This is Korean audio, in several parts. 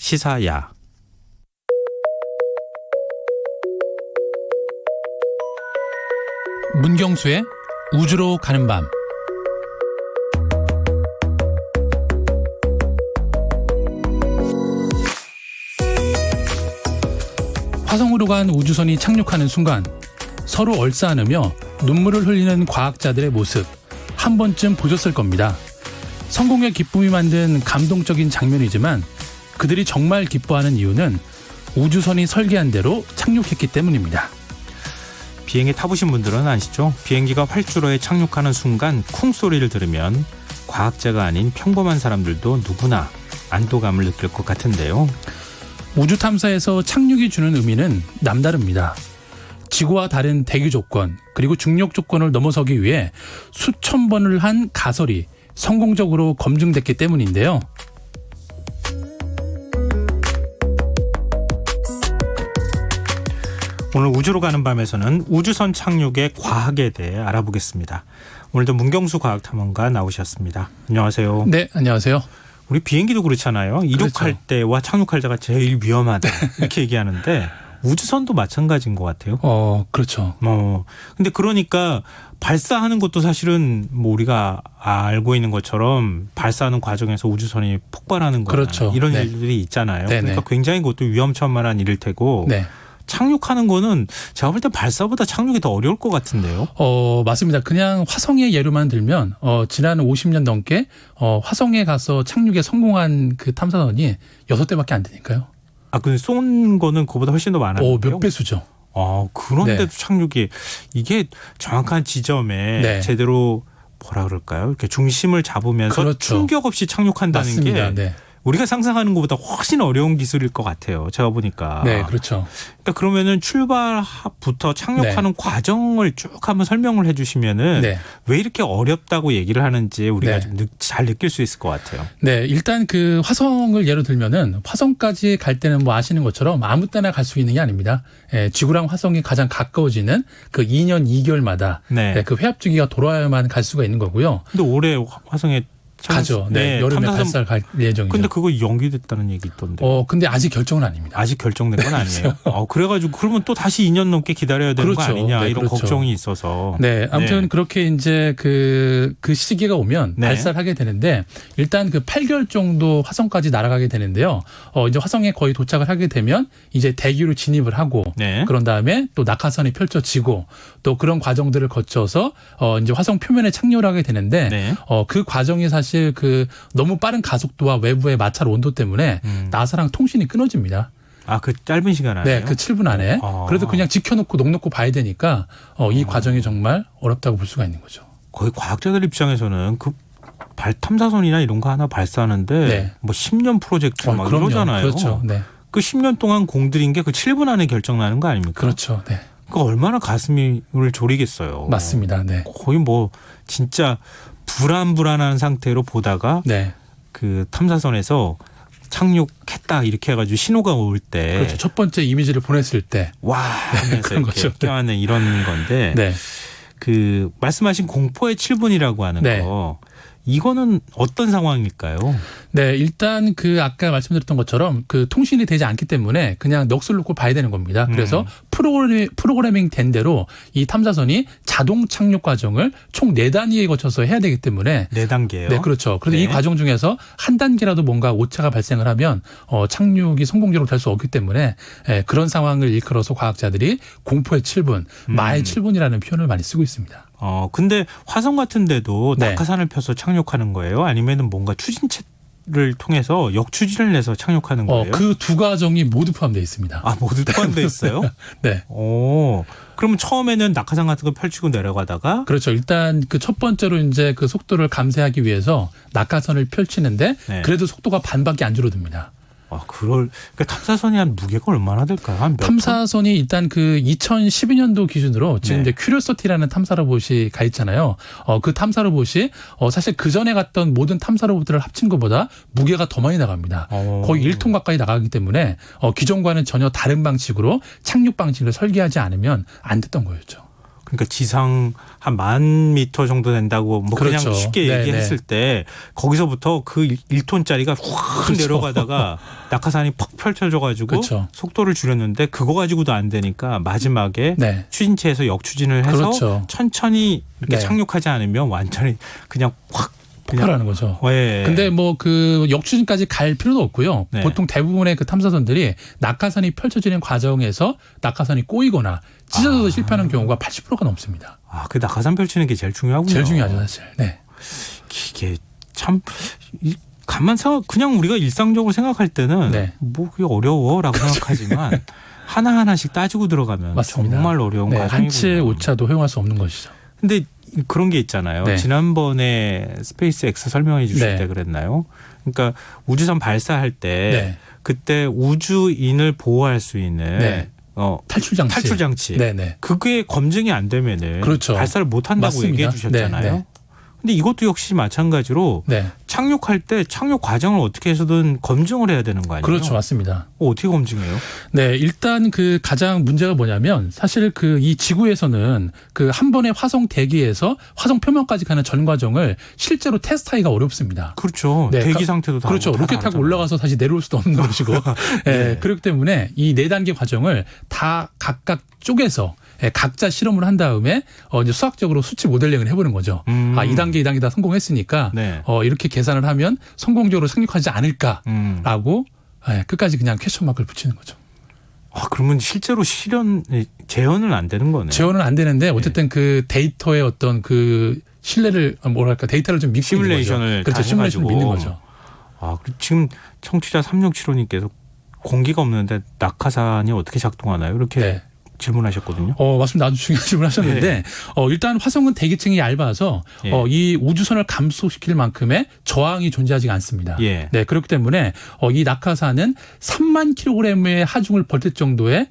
시사야. 문경수의 우주로 가는 밤. 화성으로 간 우주선이 착륙하는 순간 서로 얼싸안으며 눈물을 흘리는 과학자들의 모습 한 번쯤 보셨을 겁니다. 성공의 기쁨이 만든 감동적인 장면이지만 그들이 정말 기뻐하는 이유는 우주선이 설계한 대로 착륙했기 때문입니다. 비행기 타보신 분들은 아시죠? 비행기가 활주로에 착륙하는 순간 쿵 소리를 들으면 과학자가 아닌 평범한 사람들도 누구나 안도감을 느낄 것 같은데요. 우주 탐사에서 착륙이 주는 의미는 남다릅니다. 지구와 다른 대기 조건 그리고 중력 조건을 넘어서기 위해 수천 번을 한 가설이 성공적으로 검증됐기 때문인데요. 오늘 우주로 가는 밤에서는 우주선 착륙의 과학에 대해 알아보겠습니다. 오늘도 문경수 과학탐험가 나오셨습니다. 안녕하세요. 네, 안녕하세요. 우리 비행기도 그렇잖아요. 이륙할 그렇죠. 때와 착륙할 때가 제일 위험하다 이렇게 얘기하는데 우주선도 마찬가지인 것 같아요. 그렇죠. 근데 그러니까 발사하는 것도 사실은 뭐 우리가 알고 있는 것처럼 발사하는 과정에서 우주선이 폭발하는 거나 그렇죠. 이런 네. 일들이 있잖아요. 네네. 그러니까 굉장히 그것도 위험천만한 일일 테고 네. 착륙하는 거는 제가 볼 때 발사보다 착륙이 더 어려울 것 같은데요. 맞습니다. 그냥 화성의 예로만 들면 지난 50년 넘게 화성에 가서 착륙에 성공한 그 탐사선이 6대밖에 안 되니까요. 근데 쏜 거는 그보다 훨씬 더 많아요. 몇 배수죠. 그런데도 네. 착륙이 이게 정확한 지점에 네. 제대로 뭐라 그럴까요? 이렇게 중심을 잡으면서 그렇죠. 충격 없이 착륙한다는 맞습니다. 게 네. 우리가 상상하는 것보다 훨씬 어려운 기술일 것 같아요. 제가 보니까. 네, 그렇죠. 그러니까 그러면은 출발부터 착륙하는 과정을 쭉 한번 설명을 해주시면은 네. 왜 이렇게 어렵다고 얘기를 하는지 우리가 네. 좀 잘 느낄 수 있을 것 같아요. 네, 일단 그 화성을 예로 들면은 화성까지 갈 때는 뭐 아시는 것처럼 아무 때나 갈 수 있는 게 아닙니다. 지구랑 화성이 가장 가까워지는 그 2년 2개월마다 네. 그 회합 주기가 돌아야만 갈 수가 있는 거고요. 근데 올해 화성에 가죠. 네, 여름에 발사를 갈 예정이죠. 근데 그거 연기됐다는 얘기 있던데. 근데 아직 결정은 아닙니다. 아직 결정된 건 아니에요. 그래가지고 그러면 또 다시 2년 넘게 기다려야 되는 거 그렇죠. 아니냐 네, 이런 그렇죠. 걱정이 있어서. 네, 아무튼 그렇게 이제 그 시기가 오면 네. 발사를 하게 되는데 일단 그 8개월 정도 화성까지 날아가게 되는데요. 이제 화성에 거의 도착을 하게 되면 이제 대기로 진입을 하고 네. 그런 다음에 또 낙하선이 펼쳐지고 또 그런 과정들을 거쳐서 이제 화성 표면에 착륙을 하게 되는데 네. 그 과정이 사실 그 너무 빠른 가속도와 외부의 마찰 온도 때문에 나사랑 통신이 끊어집니다. 그 짧은 시간 안에요? 네, 그 7분 안에. 그래도 그냥 지켜놓고 넋놓고 봐야 되니까 이 과정이 정말 어렵다고 볼 수가 있는 거죠. 거의 과학자들 입장에서는 그 탐사선이나 이런 거 하나 발사하는데 네. 뭐 10년 프로젝트 막 그럼요. 이러잖아요. 그렇죠. 네. 그 10년 동안 공들인 게 그 7분 안에 결정나는 거 아닙니까? 그렇죠. 네. 그 얼마나 가슴을 졸이겠어요. 맞습니다. 네. 거의 뭐 진짜 불안한 상태로 보다가 네. 그 탐사선에서 착륙했다 이렇게 해가지고 신호가 올 때 그렇죠. 첫 번째 이미지를 보냈을 때. 와 하면서 그런 이렇게 거죠. 껴안는 이런 건데 네. 그 말씀하신 공포의 7분이라고 하는 네. 거 이거는 어떤 상황일까요? 네, 일단 그 아까 말씀드렸던 것처럼 그 통신이 되지 않기 때문에 그냥 넋을 놓고 봐야 되는 겁니다. 그래서 프로그래밍 된 대로 이 탐사선이 자동 착륙 과정을 총 4단위에 거쳐서 해야 되기 때문에 4단계요? 네, 그렇죠. 그래서 네. 이 과정 중에서 한 단계라도 뭔가 오차가 발생을 하면 착륙이 성공적으로 될 수 없기 때문에 그런 상황을 일컬어서 과학자들이 공포의 7분, 마의 7분이라는 표현을 많이 쓰고 있습니다. 근데 화성 같은 데도 네. 낙하산을 펴서 착륙하는 거예요? 아니면은 뭔가 추진체를 통해서 역추진을 내서 착륙하는 거예요? 그 두 과정이 모두 포함되어 있습니다. 모두 포함되어 있어요? 네. 그러면 처음에는 낙하산 같은 거 펼치고 내려가다가 그렇죠. 일단 그 첫 번째로 이제 그 속도를 감쇄하기 위해서 낙하선을 펼치는데 네. 그래도 속도가 반밖에 안 줄어듭니다. 그러니까 탐사선이 한 무게가 얼마나 될까요? 한 몇 톤? 탐사선이 일단 그 2012년도 기준으로 지금 네. 이제 큐리오시티라는 탐사 로봇이 가 있잖아요. 그 탐사 로봇이 사실 그 전에 갔던 모든 탐사 로봇들을 합친 것보다 무게가 더 많이 나갑니다. 거의 1톤 가까이 나가기 때문에 기존과는 전혀 다른 방식으로 착륙 방식을 설계하지 않으면 안 됐던 거였죠. 그러니까 지상 한 10,000m 정도 된다고 뭐 그렇죠. 그냥 쉽게 네, 얘기했을 때 거기서부터 그 1톤짜리가 확 그렇죠. 내려가다가 낙하산이 퍽 펼쳐져 가지고 그렇죠. 속도를 줄였는데 그거 가지고도 안 되니까 마지막에 네. 추진체에서 역추진을 해서 그렇죠. 천천히 이렇게 네. 착륙하지 않으면 완전히 그냥 확 폭발하는 거죠. 예. 근데 뭐 그 역추진까지 갈 필요도 없고요. 네. 보통 대부분의 그 탐사선들이 낙하산이 펼쳐지는 과정에서 낙하산이 꼬이거나 찢어져서 실패하는 경우가 80%가 넘습니다. 아, 그 낙하산 펼치는 게 제일 중요하군요. 제일 중요하죠, 사실. 네. 이게 참 간만 생각 그냥 우리가 일상적으로 생각할 때는 네. 뭐 그게 어려워라고 생각하지만 하나하나씩 따지고 들어가면 맞습니다. 정말 어려운 네, 과정이군요. 한치의 오차도 허용할 수 없는 것이죠. 근데 그런 게 있잖아요. 네. 지난번에 스페이스X 설명해 주실 네. 때 그랬나요? 그러니까 우주선 발사할 때 네. 그때 우주인을 보호할 수 있는 네. 탈출 장치. 탈출 장치. 네, 네. 그게 검증이 안 되면은 그렇죠. 발사를 못 한다고 맞습니다. 얘기해 주셨잖아요. 네, 네. 근데 이것도 역시 마찬가지로 네. 착륙할 때 착륙 과정을 어떻게 해서든 검증을 해야 되는 거 아니에요? 그렇죠. 맞습니다. 어떻게 검증해요? 네, 일단 그 가장 문제가 뭐냐면 사실 그 이 지구에서는 그 한 번의 화성 대기에서 화성 표면까지 가는 전 과정을 실제로 테스트하기가 어렵습니다. 그렇죠. 네, 대기 상태도 다 그렇죠. 다 로켓 타고 다르잖아요. 올라가서 다시 내려올 수도 없는 것이고. 네. 그렇기 때문에 이 4단계 과정을 다 각각 쪼개서 각자 실험을 한 다음에 이제 수학적으로 수치 모델링을 해보는 거죠. 2단계, 2단계 다 성공했으니까 네. 이렇게 계산을 하면 성공적으로 착륙하지 않을까라고 끝까지 그냥 퀘스천 마크를 붙이는 거죠. 아, 그러면 실제로 재현은 안 되는 거네요. 재현은 안 되는데 어쨌든 그 데이터의 어떤 그 신뢰를 뭐랄까 데이터를 좀 믿고 있는 거죠. 시뮬레이션을 그렇죠. 다 시뮬레이션을 해가지고. 믿는 거죠. 아, 지금 청취자 3675님께서 공기가 없는데 낙하산이 어떻게 작동하나요? 이렇게 네. 질문하셨거든요. 맞습니다. 아주 중요한 질문하셨는데 일단 화성은 대기층이 얇아서 예. 이 우주선을 감속시킬 만큼의 저항이 존재하지 않습니다. 예. 네, 그렇기 때문에 이 낙하산은 3만 킬로그램의 하중을 버틸 정도의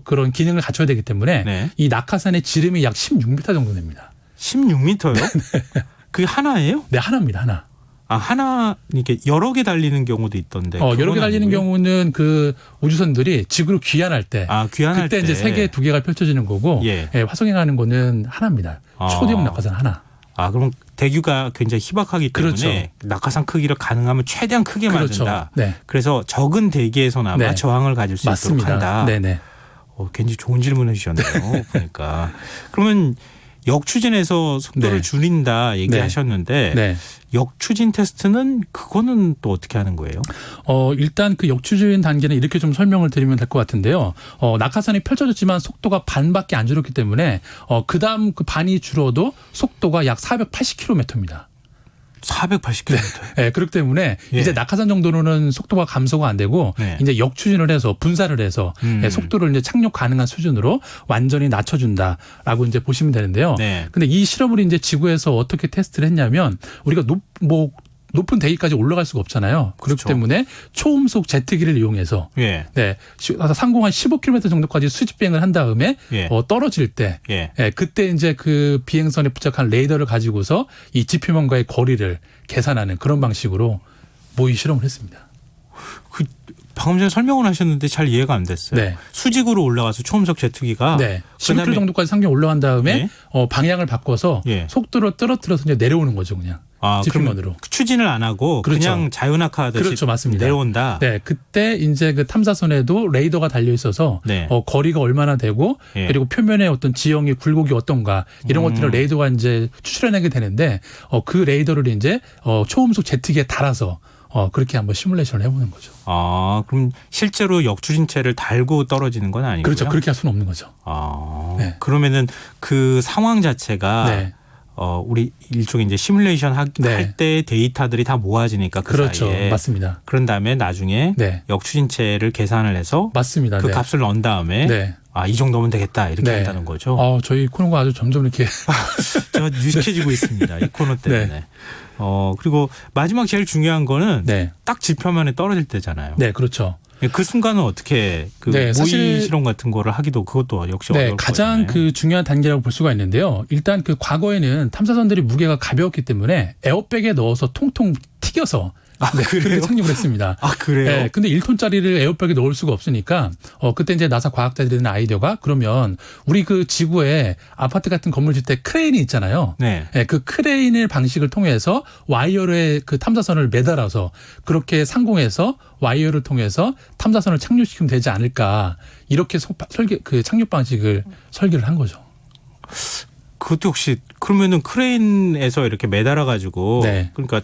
그런 기능을 갖춰야 되기 때문에 네. 이 낙하산의 지름이 약 16m 정도 됩니다. 16m요? 그게 하나예요? 네, 하나입니다. 하나. 아, 하나 이렇게 여러 개 달리는 경우도 있던데. 여러 개 그건 달리는 아니고요? 경우는 그 우주선들이 지구로 귀환할 때 귀환할 그때 이제 3개, 2개가 펼쳐지는 거고 예. 화성에 가는 거는 하나입니다. 초대형 낙하산 하나. 아, 그럼 대규가 굉장히 희박하기 때문에 그렇죠. 낙하산 크기를 가능하면 최대한 크게 그렇죠. 만든다. 네. 그래서 적은 대기에서나마 네. 저항을 가질 수 있도록 한다. 맞습니다. 네네. 굉장히 좋은 질문을 주셨네요. 보니까. 그러면 역추진에서 속도를 네. 줄인다 얘기하셨는데 네. 역추진 테스트는 그거는 또 어떻게 하는 거예요? 일단 그 역추진 단계는 이렇게 좀 설명을 드리면 될 것 같은데요. 낙하산이 펼쳐졌지만 속도가 반밖에 안 줄었기 때문에 그다음 그 반이 줄어도 속도가 약 480km입니다. 480km. 네, 그렇기 때문에 예. 이제 낙하산 정도로는 속도가 감소가 안 되고 네. 이제 역추진을 해서 분사를 해서 속도를 이제 착륙 가능한 수준으로 완전히 낮춰준다라고 이제 보시면 되는데요. 네. 근데 이 실험을 이제 지구에서 어떻게 테스트를 했냐면 우리가 높은 대기까지 올라갈 수가 없잖아요. 그렇기 그렇죠. 때문에 초음속 제트기를 이용해서 예. 상공 한 15km 정도까지 수직 비행을 한 다음에 예. 떨어질 때 예. 그때 이제 그 비행선에 부착한 레이더를 가지고서 이 지표면과의 거리를 계산하는 그런 방식으로 모의 실험을 했습니다. 방금 전에 설명을 하셨는데 잘 이해가 안 됐어요. 네. 수직으로 올라가서 초음속 제트기가 15km 정도까지 상경 올라간 다음에 예. 방향을 바꿔서 예. 속도를 떨어뜨려서 이제 내려오는 거죠, 그냥. 지표면으로. 그러면 추진을 안 하고 그렇죠. 그냥 자연낙하하듯이 그렇죠, 맞습니다. 내려온다. 네, 그때 이제 그 탐사선에도 레이더가 달려 있어서 네. 거리가 얼마나 되고 예. 그리고 표면의 어떤 지형이 굴곡이 어떤가 이런 것들을 레이더가 이제 추출해내게 되는데 그 레이더를 이제 초음속 제트기에 달아서 그렇게 한번 시뮬레이션을 해보는 거죠. 그럼 실제로 역추진체를 달고 떨어지는 건 아니고요? 그렇죠. 그렇게 할 수는 없는 거죠. 네. 그러면은 그 상황 자체가 네. 우리 일종의 이제 시뮬레이션 할 때 데이터들이 다 모아지니까 그 그렇죠. 사이에. 맞습니다. 그런 다음에 나중에 네. 역추진체를 계산을 해서 맞습니다. 그 네. 값을 넣은 다음에 네. 이 정도면 되겠다 이렇게 네. 한다는 거죠. 저희 코너가 아주 점점 이렇게 제가 유식해지고 있습니다. 이 코너 때문에. 네. 그리고 마지막 제일 중요한 거는 네. 딱 지표면에 떨어질 때잖아요. 네, 그렇죠. 그 순간은 어떻게 네, 모의 사실 실험 같은 거를 하기도 그것도 역시 어려울 가장 거잖아요. 그 중요한 단계라고 볼 수가 있는데요. 일단 그 과거에는 탐사선들이 무게가 가벼웠기 때문에 에어백에 넣어서 통통 튀겨서 아, 그래요? 그렇게 착륙을 했습니다. 아, 그래요? 네, 근데 1톤짜리를 에어백에 넣을 수가 없으니까 그때 이제 나사 과학자들이 낸 아이디어가 그러면 우리 그 지구에 아파트 같은 건물 짓 때 크레인이 있잖아요. 네. 네, 그 크레인의 방식을 통해서 와이어에 그 탐사선을 매달아서 그렇게 상공에서 와이어를 통해서 탐사선을 착륙시키면 되지 않을까 이렇게 그 착륙 방식을 설계를 한 거죠. 그것도 혹시 그러면은 크레인에서 이렇게 매달아 가지고 네. 그러니까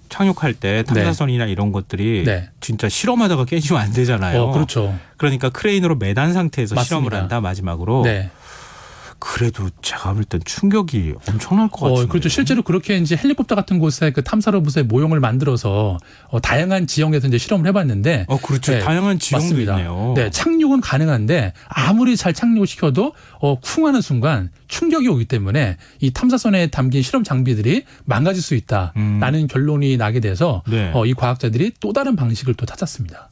착륙할 때 탐사선이나 이런 것들이 네. 진짜 실험하다가 깨지면 안 되잖아요. 그렇죠. 그러니까 크레인으로 매단 상태에서 맞습니다. 실험을 한다 마지막으로. 네. 그래도 제가 볼 땐 충격이 엄청날 것 같은데. 그렇죠. 실제로 그렇게 이제 헬리콥터 같은 곳에 그 탐사로봇의 모형을 만들어서 다양한 지형에서 이제 실험을 해봤는데. 그렇죠. 네, 다양한 지형도 맞습니다. 있네요. 네, 착륙은 가능한데 아무리 잘 착륙을 시켜도 쿵하는 순간 충격이 오기 때문에 이 탐사선에 담긴 실험 장비들이 망가질 수 있다라는 결론이 나게 돼서 네. 이 과학자들이 또 다른 방식을 또 찾았습니다.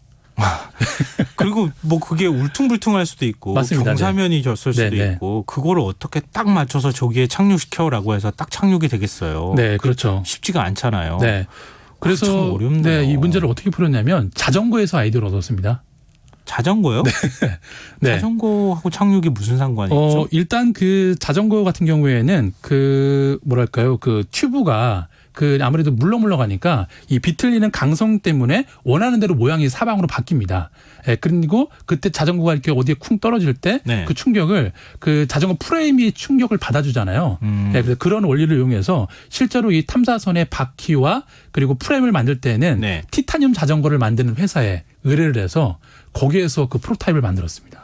그리고 뭐 그게 울퉁불퉁할 수도 있고 맞습니다. 경사면이 졌을 수도 네. 있고 그거를 어떻게 딱 맞춰서 저기에 착륙시켜라고 해서 딱 착륙이 되겠어요. 네, 그렇죠. 쉽지가 않잖아요. 네. 그래서 참 어렵네요. 네, 이 문제를 어떻게 풀었냐면 자전거에서 아이디어를 얻었습니다. 자전거요? 네. 자전거하고 착륙이 무슨 상관이 있죠? 일단 그 자전거 같은 경우에는 그 뭐랄까요? 그 튜브가 그 아무래도 물렁물렁하니까 이 비틀리는 강성 때문에 원하는 대로 모양이 사방으로 바뀝니다. 예, 그리고 그때 자전거가 이렇게 어디에 쿵 떨어질 때 그 네. 충격을 그 자전거 프레임이 충격을 받아주잖아요. 예, 그래서 그런 원리를 이용해서 실제로 이 탐사선의 바퀴와 그리고 프레임을 만들 때는 네. 티타늄 자전거를 만드는 회사에 의뢰를 해서 거기에서 그 프로타입을 만들었습니다.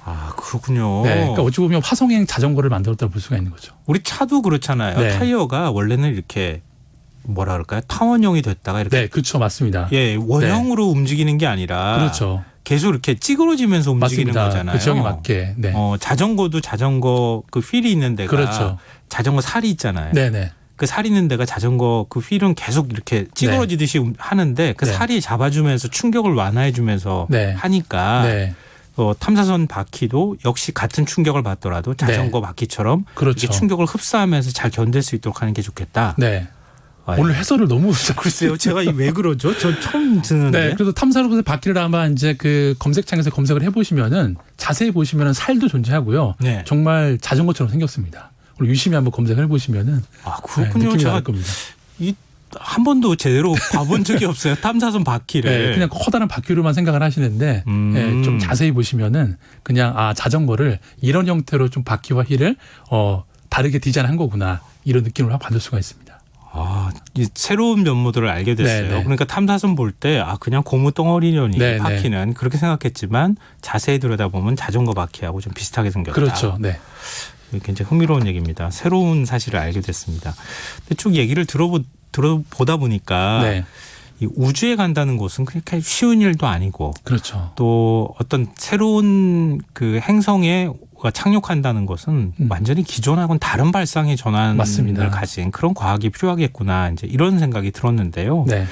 아, 그렇군요. 네, 그러니까 어찌 보면 화성행 자전거를 만들었다고 볼 수가 있는 거죠. 우리 차도 그렇잖아요. 네. 타이어가 원래는 이렇게 뭐라 그럴까요? 타원형이 됐다가 이렇게 네, 그렇죠, 맞습니다. 예, 원형으로 움직이는 게 아니라 그렇죠. 계속 이렇게 찌그러지면서 움직이는 맞습니다. 거잖아요. 그 지형에 맞게. 네. 자전거도 자전거 그 휠이 있는 데가 그렇죠. 자전거 살이 있잖아요. 네네. 그 살 있는 데가 자전거 그 휠은 계속 이렇게 찌그러지듯이 하는데 그 네. 살이 잡아주면서 충격을 완화해주면서 네. 하니까 네. 탐사선 바퀴도 역시 같은 충격을 받더라도 자전거 바퀴처럼 그렇죠. 이렇게 충격을 흡수하면서 잘 견딜 수 있도록 하는 게 좋겠다. 네. 아유. 오늘 해설을 너무 글쎄요, 제가 왜 그러죠? 저 처음 듣는데. 네. 그래서 탐사로봇의 바퀴를 아마 이제 그 검색창에서 검색을 해보시면은 자세히 보시면은 살도 존재하고요. 네. 정말 자전거처럼 생겼습니다. 오늘 유심히 한번 검색을 해보시면은 아, 그렇군요. 느낌이 제가 나을 겁니다. 한 번도 제대로 봐본 적이 없어요. 탐사선 바퀴를. 네, 그냥 커다란 바퀴로만 생각을 하시는데 네, 좀 자세히 보시면은 그냥 자전거를 이런 형태로 좀 바퀴와 휠을 다르게 디자인한 거구나 이런 느낌을 확 받을 수가 있습니다. 이 새로운 면모들을 알게 됐어요. 네, 네. 그러니까 탐사선 볼 때 그냥 고무 덩어리려니 네, 바퀴는 그렇게 생각했지만 자세히 들여다보면 자전거 바퀴하고 좀 비슷하게 생겼다. 그렇죠. 네. 굉장히 흥미로운 얘기입니다. 새로운 사실을 알게 됐습니다. 근데 쭉 얘기를 들어보다 보니까 네. 이 우주에 간다는 것은 그렇게 쉬운 일도 아니고 그렇죠. 또 어떤 새로운 그 행성에 착륙한다는 것은 완전히 기존하고는 다른 발상의 전환을 맞습니다. 가진 그런 과학이 필요하겠구나 이제 이런 생각이 들었는데요. 네.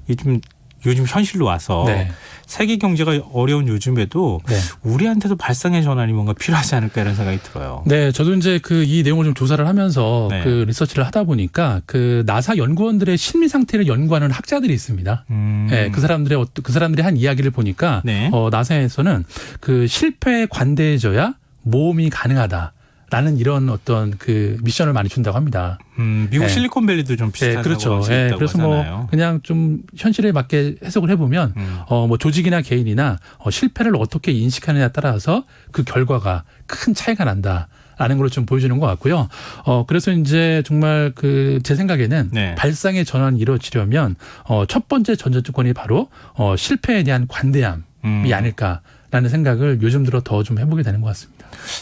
요즘 현실로 와서 네. 세계 경제가 어려운 요즘에도 네. 우리한테도 발상의 전환이 뭔가 필요하지 않을까 이런 생각이 들어요. 네, 저도 이제 이 내용을 좀 조사를 하면서 네. 그 리서치를 하다 보니까 그 나사 연구원들의 심리 상태를 연구하는 학자들이 있습니다. 네, 그 사람들이 한 이야기를 보니까 네. 나사에서는 그 실패에 관대해져야 모험이 가능하다라는 이런 어떤 그 미션을 많이 준다고 합니다. 미국 네. 실리콘밸리도 좀 비슷한 그렇죠. 사고가 있다고 그래서 하잖아요. 그냥 좀 현실에 맞게 해석을 해보면 뭐 조직이나 개인이나 실패를 어떻게 인식하느냐에 따라서 그 결과가 큰 차이가 난다라는 걸 좀 보여주는 것 같고요. 그래서 이제 정말 제 생각에는 네. 발상의 전환이 이루어지려면 첫 번째 전제조건이 바로 실패에 대한 관대함이 아닐까라는 생각을 요즘 들어 더 좀 해보게 되는 것 같습니다.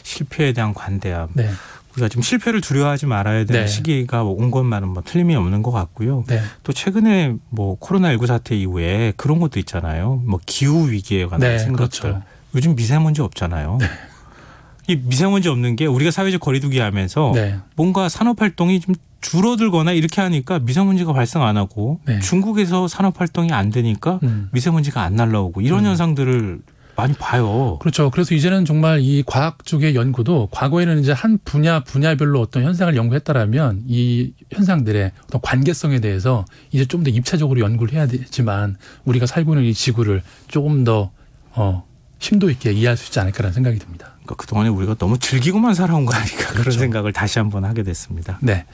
실패에 대한 관대함. 네. 우리가 지금 실패를 두려워하지 말아야 되는 네. 시기가 온 것만은 뭐 틀림이 없는 것 같고요. 네. 또 최근에 뭐 코로나19 사태 이후에 그런 것도 있잖아요. 뭐 기후 위기에 관한 네, 생각들. 그렇죠. 요즘 미세먼지 없잖아요. 네. 이 미세먼지 없는 게 우리가 사회적 거리두기 하면서 네. 뭔가 산업 활동이 좀 줄어들거나 이렇게 하니까 미세먼지가 발생 안 하고 네. 중국에서 산업 활동이 안 되니까 미세먼지가 안 날라오고 이런 현상들을 많이 봐요. 그렇죠. 그래서 이제는 정말 이 과학 쪽의 연구도 과거에는 이제 한 분야별로 어떤 현상을 연구했다라면 이 현상들의 어떤 관계성에 대해서 이제 좀 더 입체적으로 연구를 해야 되지만 우리가 살고 있는 이 지구를 조금 더 심도 있게 이해할 수 있지 않을까라는 생각이 듭니다. 그러니까 그동안에 우리가 너무 즐기고만 살아온 거 아닐까 그런 그렇죠. 생각을 다시 한번 하게 됐습니다. 네.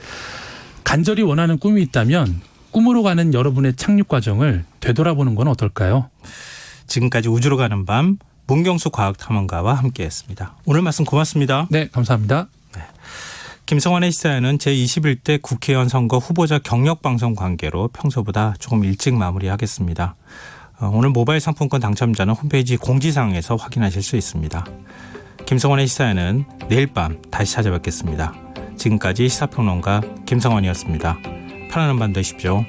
간절히 원하는 꿈이 있다면 꿈으로 가는 여러분의 착륙 과정을 되돌아보는 건 어떨까요? 지금까지 우주로 가는 밤 문경수 과학탐험가와 함께했습니다. 오늘 말씀 고맙습니다. 네, 감사합니다. 김성환의 시사회는 제21대 국회의원 선거 후보자 경력방송 관계로 평소보다 조금 일찍 마무리하겠습니다. 오늘 모바일 상품권 당첨자는 홈페이지 공지사항에서 확인하실 수 있습니다. 김성환의 시사회는 내일 밤 다시 찾아뵙겠습니다. 지금까지 시사평론가 김성환이었습니다. 편안한 밤 되십시오.